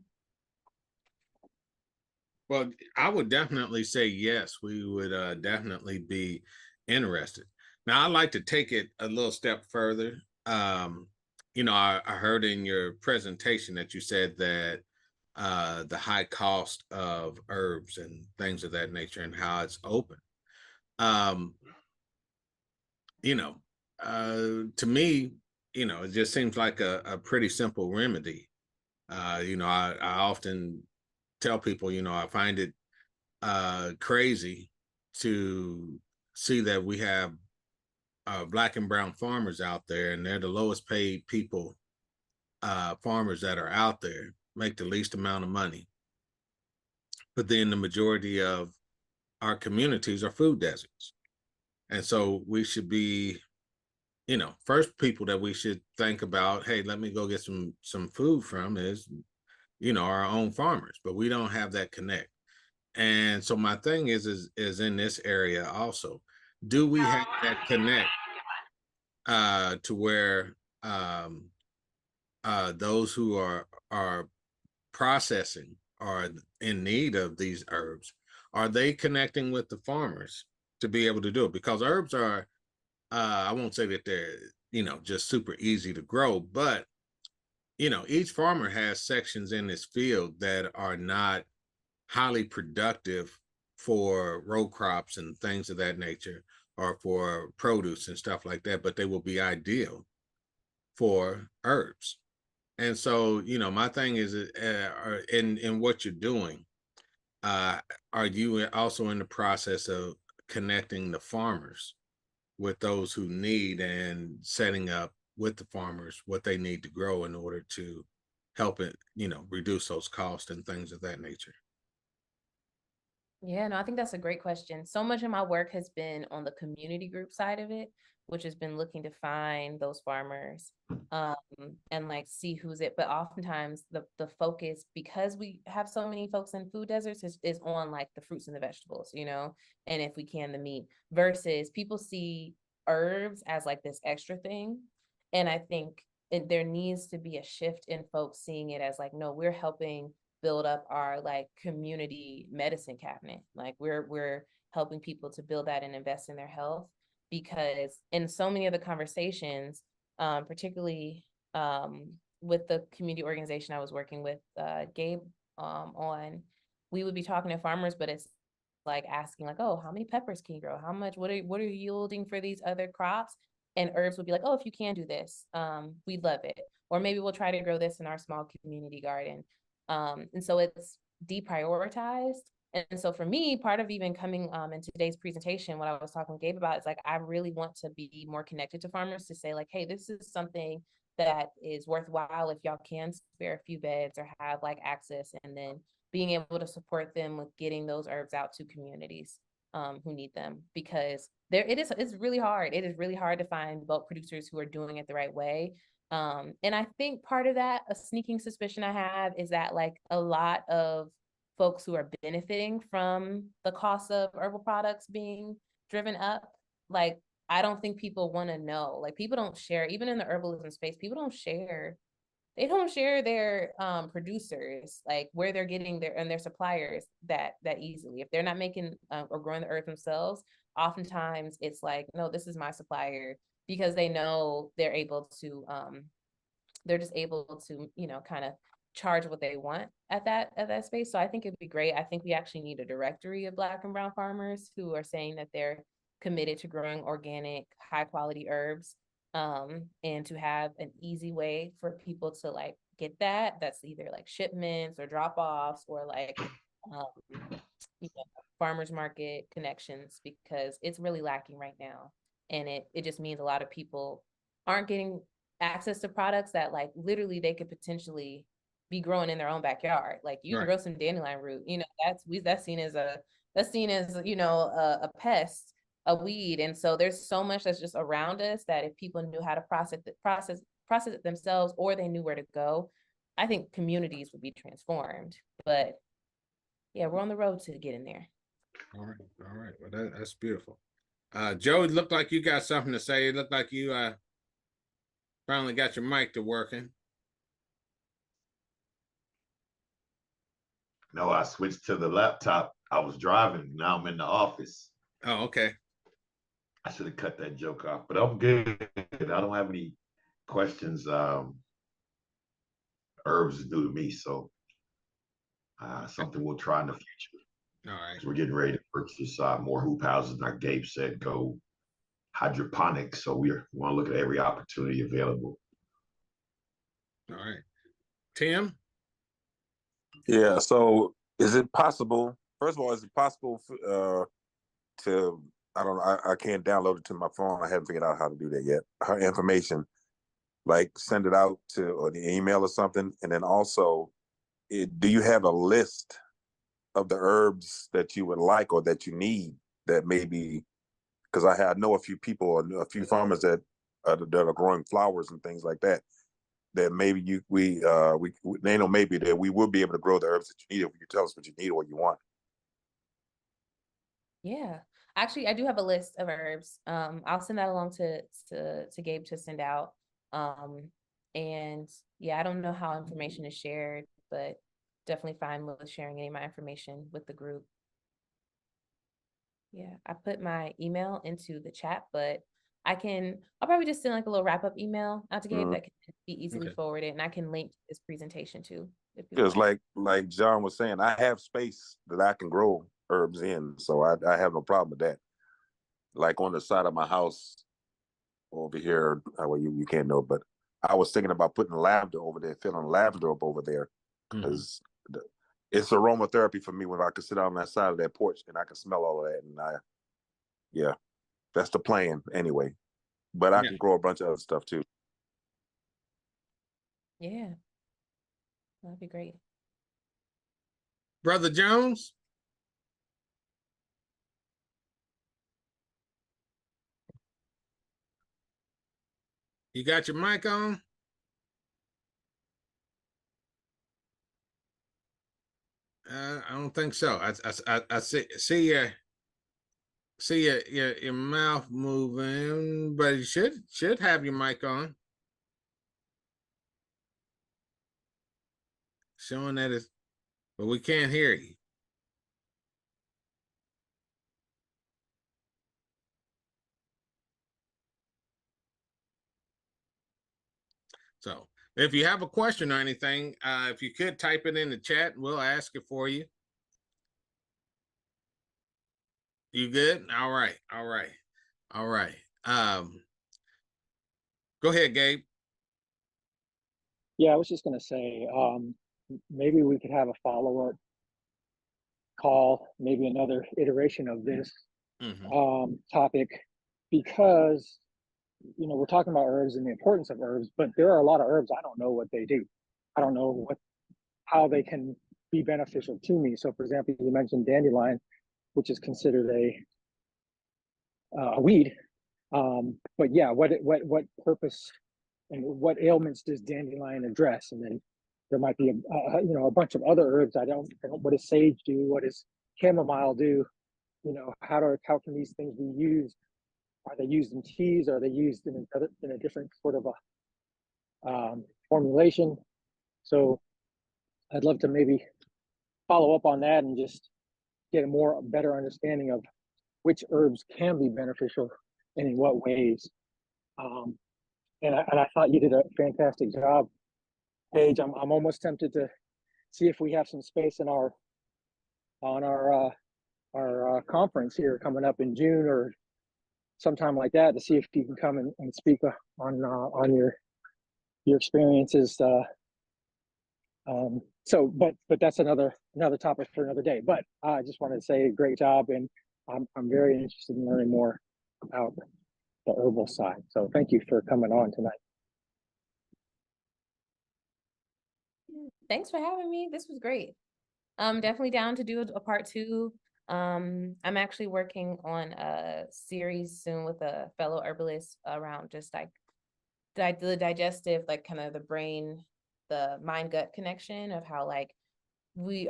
Well, I would definitely say yes. We would definitely be interested. Now, I'd like to take it a little step further. I heard in your presentation that you said that the high cost of herbs and things of that nature and how it's open. To me, it just seems like a pretty simple remedy. I often tell people, I find it crazy to see that we have Black and brown farmers out there, and they're the lowest paid people, farmers that are out there, make the least amount of money. But then the majority of our communities are food deserts. And so we should be, first people that we should think about, hey, let me go get some food from is, our own farmers, but we don't have that connect. And so my thing is in this area also, do we have that connect to where those who are processing are in need of these herbs, are they connecting with the farmers to be able to do it? Because herbs are, I won't say that they're, just super easy to grow, but, each farmer has sections in this field that are not highly productive for row crops and things of that nature, or for produce and stuff like that, but they will be ideal for herbs. And so, my thing is, in what you're doing, are you also in the process of connecting the farmers with those who need, and setting up with the farmers what they need to grow in order to help it, reduce those costs and things of that nature? Yeah, no, I think that's a great question. So much of my work has been on the community group side of it. which has been looking to find those farmers and like see who's it. But oftentimes the focus, because we have so many folks in food deserts, is on like the fruits and the vegetables, you know, and if we can, the meat, versus people see herbs as like this extra thing. And I think there needs to be a shift in folks seeing it as like, no, we're helping build up our like community medicine cabinet. Like we're helping people to build that and invest in their health, because in so many of the conversations, particularly with the community organization I was working with, Gabe, on, we would be talking to farmers, but it's like asking like, oh, how many peppers can you grow? How much, what are you yielding for these other crops? And herbs would be like, oh, if you can do this, we'd love it. Or maybe we'll try to grow this in our small community garden. And so it's deprioritized. And so for me, part of even coming in today's presentation, what I was talking with Gabe about is like, I really want to be more connected to farmers to say like, hey, this is something that is worthwhile if y'all can spare a few beds or have like access, and then being able to support them with getting those herbs out to communities who need them, because it's really hard. It is really hard to find bulk producers who are doing it the right way. And I think part of that, a sneaking suspicion I have, is that like a lot of folks who are benefiting from the cost of herbal products being driven up, like, I don't think people want to know. Like, people don't share, even in the herbalism space, people don't share. They don't share their producers, like where they're getting their suppliers that easily. If they're not making or growing the herb themselves, oftentimes it's like, no, this is my supplier, because they know they're able to they're just able to, you know, kind of charge what they want at that space. So I think it'd be great. I think we actually need a directory of Black and brown farmers who are saying that they're committed to growing organic, high quality herbs, and to have an easy way for people to like get that. That's either like shipments or drop offs, or like you know, farmers market connections, because it's really lacking right now. And it just means a lot of people aren't getting access to products that like literally they could potentially be growing in their own backyard. Like you can grow some dandelion root, you know, that's seen as you know, a pest, a weed. And so there's so much that's just around us that if people knew how to process it themselves, or they knew where to go, I think communities would be transformed. But yeah, we're on the road to getting there. All right. Well, that's beautiful. Joe, it looked like you got something to say. It looked like you finally got your mic to working. No, I switched to the laptop. I was driving. Now I'm in the office. Oh, okay. I should have cut that joke off, but I'm good. I don't have any questions. Herbs is new to me, so something we'll try in the future. All right. We're getting ready to purchase more hoop houses. Like Gabe said, go hydroponic. So we want to look at every opportunity available. All right. Tim? Yeah. So is it possible, first of all, is it possible to, I don't know, I can't download it to my phone. I haven't figured out how to do that yet. Her information, like send it out to or the email or something. And then also, do you have a list of the herbs that you would like or that you need, that maybe, because I know a few people or a few farmers that are growing flowers and things like that, that maybe they know maybe that we will be able to grow the herbs that you need if you tell us what you need or what you want. Yeah, actually, I do have a list of herbs. I'll send that along to Gabe to send out. And yeah, I don't know how information is shared, but definitely fine with sharing any of my information with the group. Yeah, I put my email into the chat, but I'll probably just send like a little wrap-up email out to Gabe that can be easily forwarded, and I can link this presentation too. Because like John was saying, I have space that I can grow herbs in, so I have no problem with that. Like on the side of my house over here, well, you can't know, but I was thinking about putting lavender over there, filling lavender up over there, because it's aromatherapy for me when I can sit on that side of that porch and I can smell all of that. And yeah, that's the plan anyway. But I can grow a bunch of other stuff too. Yeah, that'd be great. Brother Jones? You got your mic on? I don't think so. I see your mouth moving, but you should have your mic on. Showing that it's, but we can't hear you. So if you have a question or anything, if you could type it in the chat, we'll ask it for you. You good? All right. All right. All right. Go ahead, Gabe. Yeah, I was just going to say, maybe we could have a follow-up call, maybe another iteration of this topic, because we're talking about herbs and the importance of herbs, but there are a lot of herbs I don't know what they do. I don't know how they can be beneficial to me. So, for example, you mentioned dandelion, which is considered a weed. But yeah, what purpose and what ailments does dandelion address? And then there might be a bunch of other herbs. I don't. What does sage do? What does chamomile do? How can these things be used? Are they used in teas? Are they used in a different sort of a formulation? So I'd love to maybe follow up on that and just get a better understanding of which herbs can be beneficial and in what ways. And I thought you did a fantastic job, Paige. I'm almost tempted to see if we have some space on our conference here coming up in June or sometime like that, to see if you can come and speak on your experiences. But that's another topic for another day. But I just wanted to say great job, and I'm very interested in learning more about the herbal side. So thank you for coming on tonight. Thanks for having me. This was great. I'm definitely down to do a part 2. I'm actually working on a series soon with a fellow herbalist around just like the digestive, like kind of the brain, the mind gut connection of how like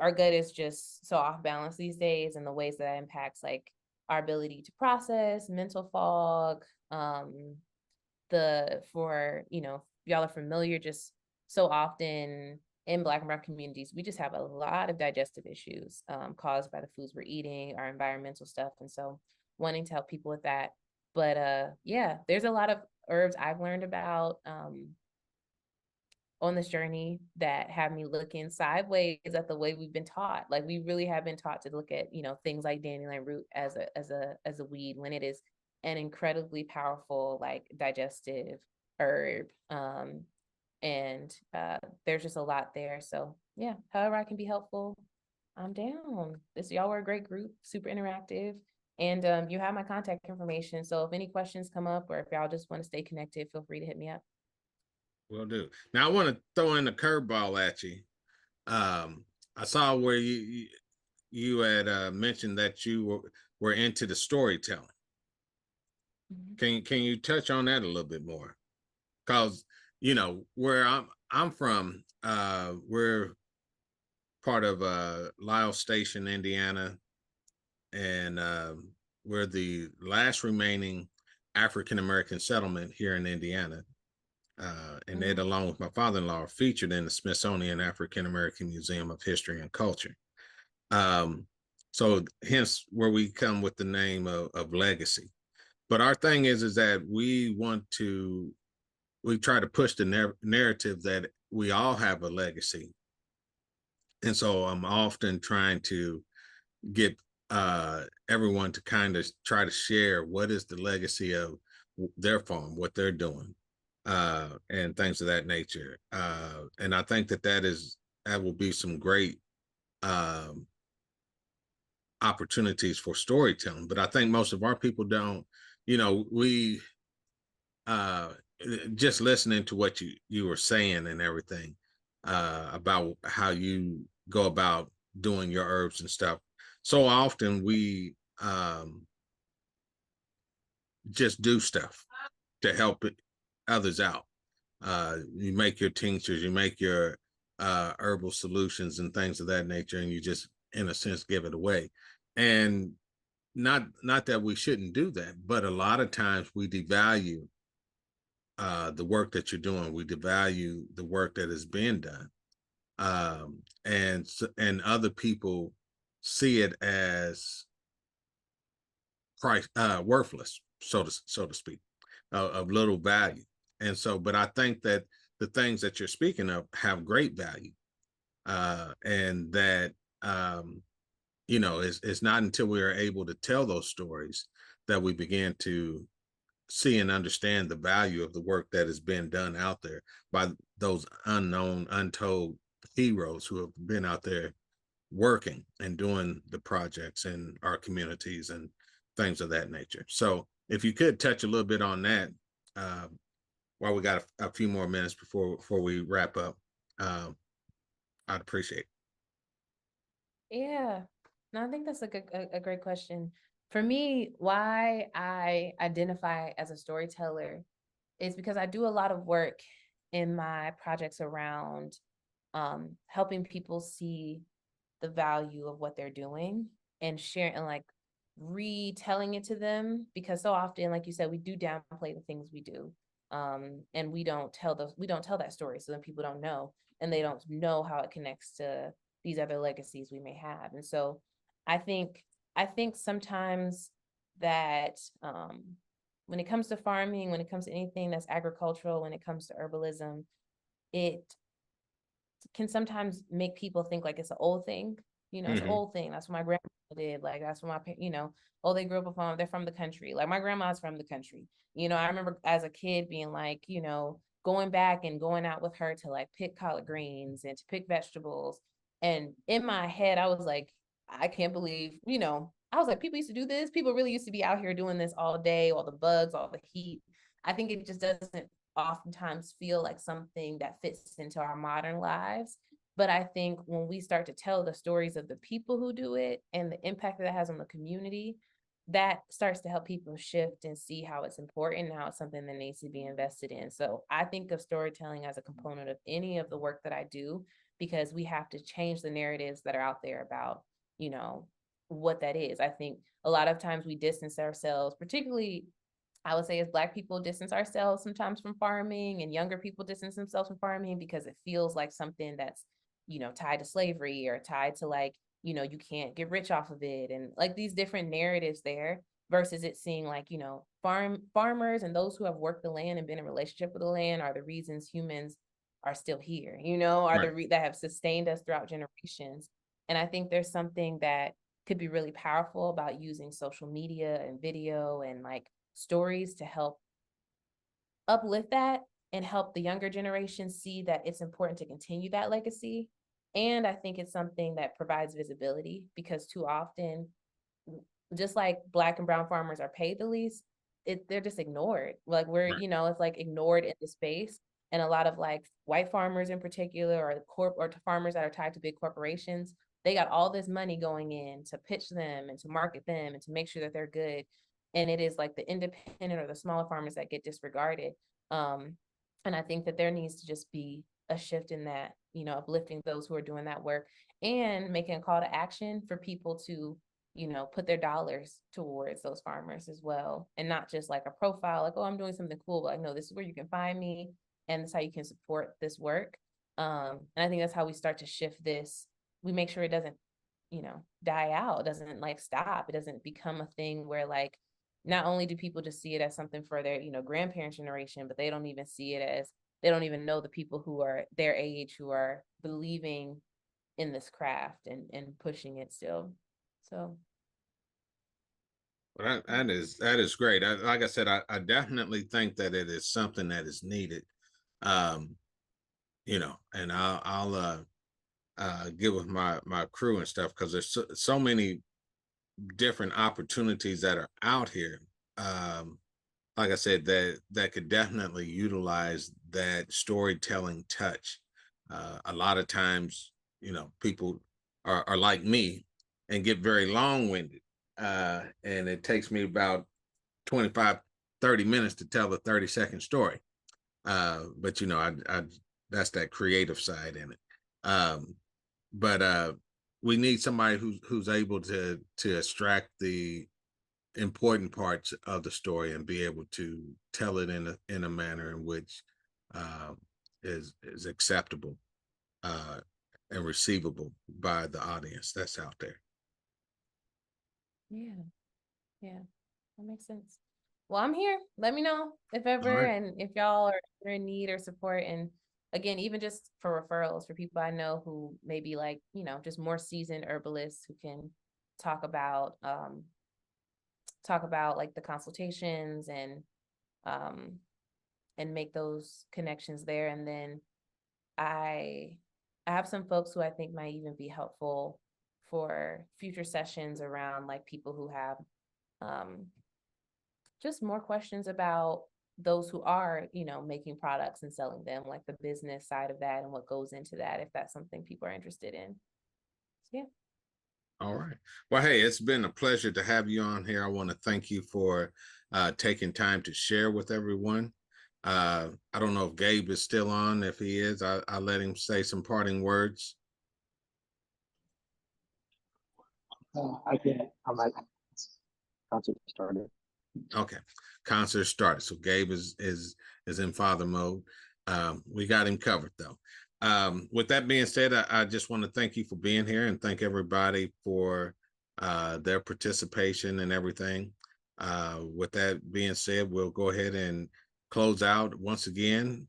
our gut is just so off balance these days, and the ways that impacts like our ability to process, mental fog, y'all are familiar, just so often in Black and Brown communities, we just have a lot of digestive issues caused by the foods we're eating, our environmental stuff. And so wanting to help people with that. But yeah, there's a lot of herbs I've learned about on this journey that have me looking sideways at the way we've been taught. Like we really have been taught to look at, things like dandelion root as a weed, when it is an incredibly powerful, like digestive herb. And there's just a lot there. So yeah, however I can be helpful, I'm down. Y'all were a great group, super interactive. And you have my contact information. So if any questions come up, or if y'all just want to stay connected, feel free to hit me up. Will do. Now I want to throw in a curveball at you. I saw where you had mentioned that you were into the storytelling. Can you touch on that a little bit more? Because where I'm from, we're part of Lyle Station, Indiana, and we're the last remaining African American settlement here in Indiana. And it, along with my father-in-law, are featured in the Smithsonian African American Museum of History and Culture. So hence where we come with the name of legacy. But our thing is that we try to push the narrative that we all have a legacy. And so I'm often trying to get everyone to kind of try to share what is the legacy of their farm, what they're doing, and things of that nature. And I think that will be some great opportunities for storytelling. But I think most of our people don't, we just listening to what you were saying and everything about how you go about doing your herbs and stuff. So often we just do stuff to help it, others out. You make your tinctures, you make your herbal solutions and things of that nature, and you just, in a sense, give it away. And not that we shouldn't do that, but a lot of times we devalue the work that you're doing. We devalue the work that is being done, and other people see it as worthless, so to speak, of little value. And so, but I think that the things that you're speaking of have great value, and that it's not until we are able to tell those stories that we begin to see and understand the value of the work that has been done out there by those unknown, untold heroes who have been out there working and doing the projects in our communities and things of that nature. So if you could touch a little bit on that, while we got a few more minutes before we wrap up, I'd appreciate it. Yeah. No, I think that's a great question. For me, why I identify as a storyteller is because I do a lot of work in my projects around helping people see the value of what they're doing and sharing and like retelling it to them, because so often, like you said, we do downplay the things we do. And we don't tell that story, so then people don't know, and they don't know how it connects to these other legacies we may have. And so I think sometimes that when it comes to farming, when it comes to anything that's agricultural, when it comes to herbalism, it can sometimes make people think like it's an old thing. It's an old thing. That's what my grandma did. Like, that's what oh, they grew up a farm. They're from the country. Like, my grandma's from the country. I remember as a kid being like, going back and going out with her to like pick collard greens and to pick vegetables. And in my head, I was like, I can't believe, I was like, people used to do this. People really used to be out here doing this all day, all the bugs, all the heat. I think it just doesn't oftentimes feel like something that fits into our modern lives. But I think when we start to tell the stories of the people who do it and the impact that it has on the community, that starts to help people shift and see how it's important and how it's something that needs to be invested in. So I think of storytelling as a component of any of the work that I do, because we have to change the narratives that are out there about, what that is. I think a lot of times we distance ourselves, particularly I would say as Black people distance ourselves sometimes from farming, and younger people distance themselves from farming because it feels like something that's, tied to slavery or tied to like, you can't get rich off of it. And like these different narratives there, versus it seeing like, farmers and those who have worked the land and been in relationship with the land are the reasons humans are still here, are Right. that have sustained us throughout generations. And I think there's something that could be really powerful about using social media and video and like stories to help uplift that and help the younger generation see that it's important to continue that legacy. And I think it's something that provides visibility, because too often, just like Black and brown farmers are paid the least, they're just ignored. Like Right. it's like ignored in the space. And a lot of like white farmers in particular, or farmers that are tied to big corporations, they got all this money going in to pitch them and to market them and to make sure that they're good. And it is like the independent or the smaller farmers that get disregarded. And I think that there needs to just be a shift in that, uplifting those who are doing that work and making a call to action for people to, put their dollars towards those farmers as well. And not just like a profile, like, oh, I'm doing something cool, but like, no, this is where you can find me and this is how you can support this work. And I think that's how we start to shift this. We make sure it doesn't, die out, it doesn't like stop, it doesn't become a thing where like, not only do people just see it as something for their, grandparents' generation, but they don't even see it as, they don't even know the people who are their age who are believing in this craft and pushing it still. So. Well, that is great. Like I said, I definitely think that it is something that is needed. Um, and I'll get with my crew and stuff, because there's so many different opportunities that are out here. Like I said, that could definitely utilize that storytelling touch. A lot of times, people are like me and get very long-winded. And it takes me about 25, 30 minutes to tell a 30-second story. But you know, I that's that creative side in it. But we need somebody who's able to extract the important parts of the story and be able to tell it in a manner in which is acceptable and receivable by the audience that's out there. Yeah, that makes sense. Well, I'm here. Let me know if ever, right. and if y'all are in need or support. And again, even just for referrals for people I know who may be like, you know, just more seasoned herbalists who can talk about like the consultations and make those connections there. And then I have some folks who I think might even be helpful for future sessions around like people who have just more questions about those who are, you know, making products and selling them, like the business side of that and what goes into that, if that's something people are interested in. So, yeah. All right. Well, hey, it's been a pleasure to have you on here. I want to thank you for taking time to share with everyone. I don't know if Gabe is still on. If he is, I'll let him say some parting words. I can't. I'm like, concert started. Okay, concert started. So Gabe is in father mode. We got him covered though. With that being said, I just want to thank you for being here and thank everybody for their participation and everything. With that being said, we'll go ahead and close out once again.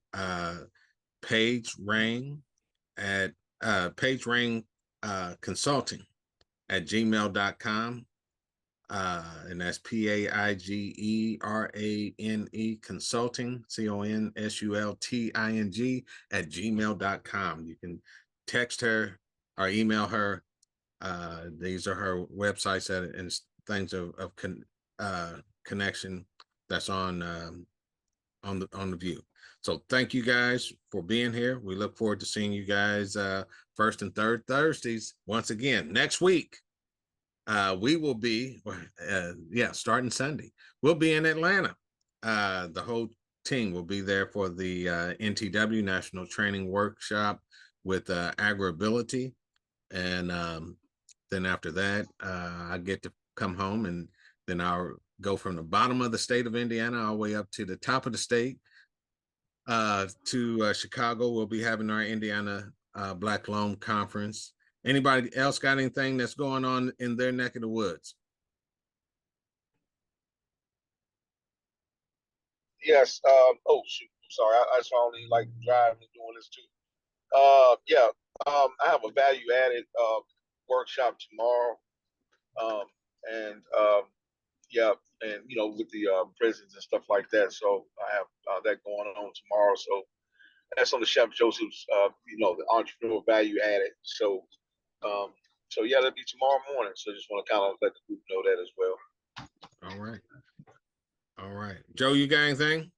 Paige Rane at Paige Rane Consulting at gmail.com. And that's PAIGERANE Consulting, CONSULTING at gmail.com. You can text her or email her. These are her websites and things of connection that's on the view. So thank you guys for being here. We look forward to seeing you guys first and third Thursdays once again next week. We will be starting Sunday. We'll be in Atlanta. The whole team will be there for the NTW National Training Workshop with Agribility. And then after that, I get to come home, and then I'll go from the bottom of the state of Indiana all the way up to the top of the state to Chicago. We'll be having our Indiana Black Loan Conference. Anybody else got anything that's going on in their neck of the woods? Yes. Oh shoot. I'm sorry. I only like driving and doing this too. Yeah. I have a value added workshop tomorrow. And yeah, and you know, with the prisons and stuff like that. So I have that going on tomorrow. So that's on the Chef Joseph's, you know, the entrepreneur value added. So yeah, that'll be tomorrow morning. So just want to kind of let the group know that as well. All right. Joe, you got anything?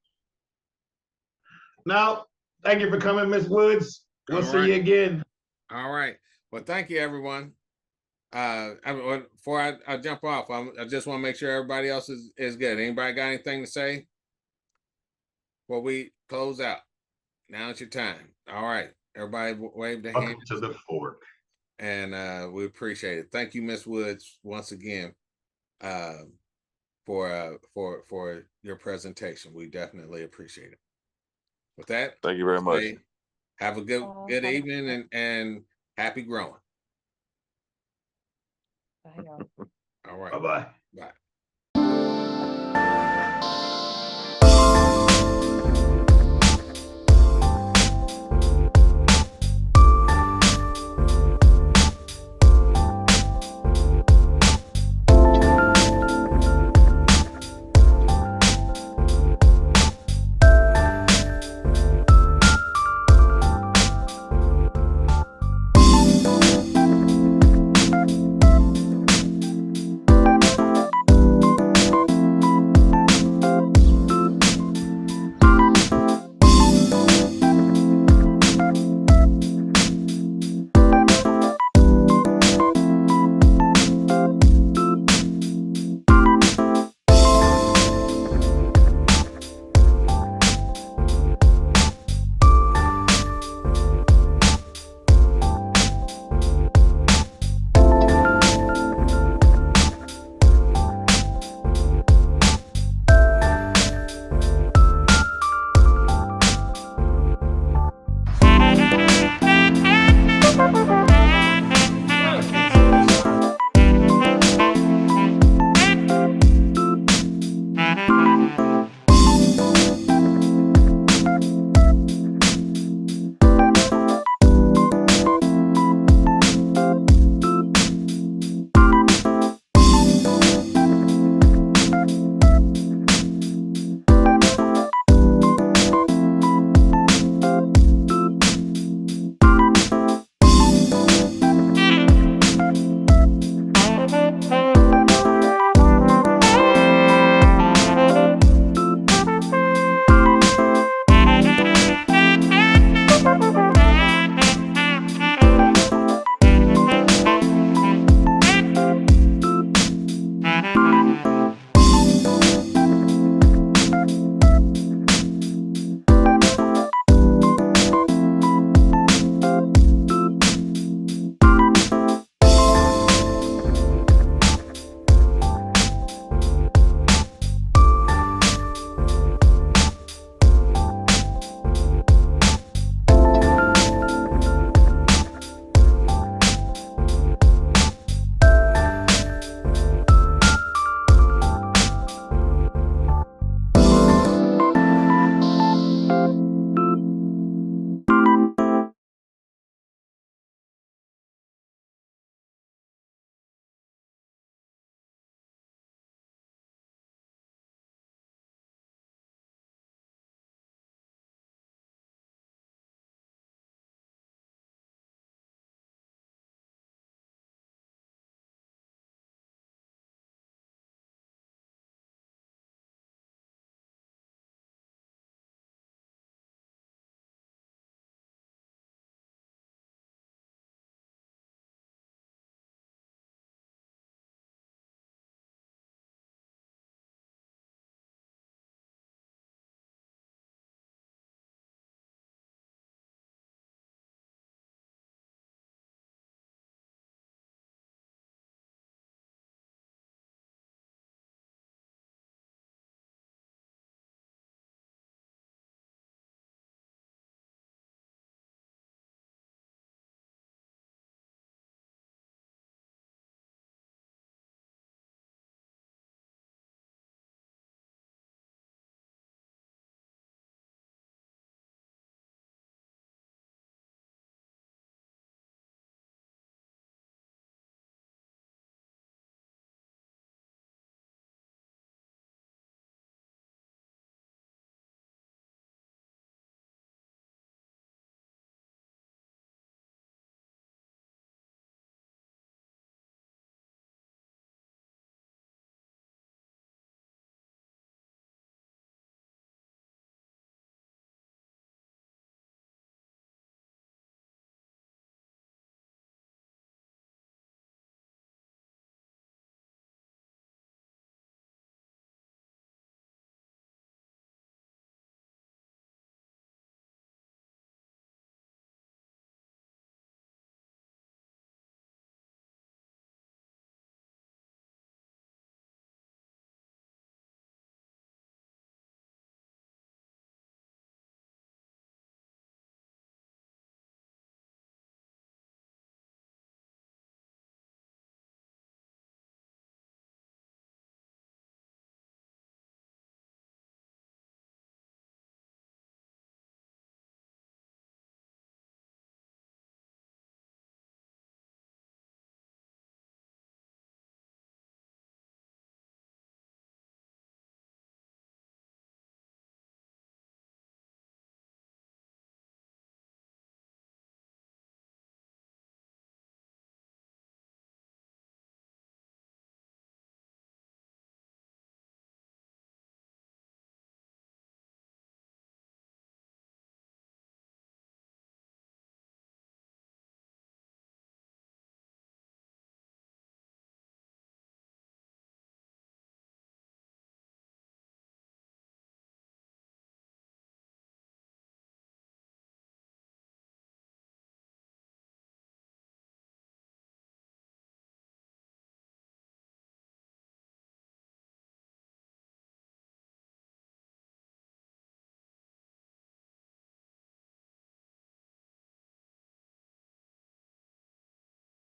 No, thank you for coming, Miss Woods. We'll see you again. All right. Well, thank you, everyone. Before I jump off, I just want to make sure everybody else is good. Anybody got anything to say before we close out? Now it's your time. All right. Everybody wave their hands. Welcome to the fork. And we appreciate it. Thank you, Miss Woods, once again, for your presentation. We definitely appreciate it. With that, thank you very much. Have a good evening and happy growing. Bye, y'all. All right. Bye-bye. Bye.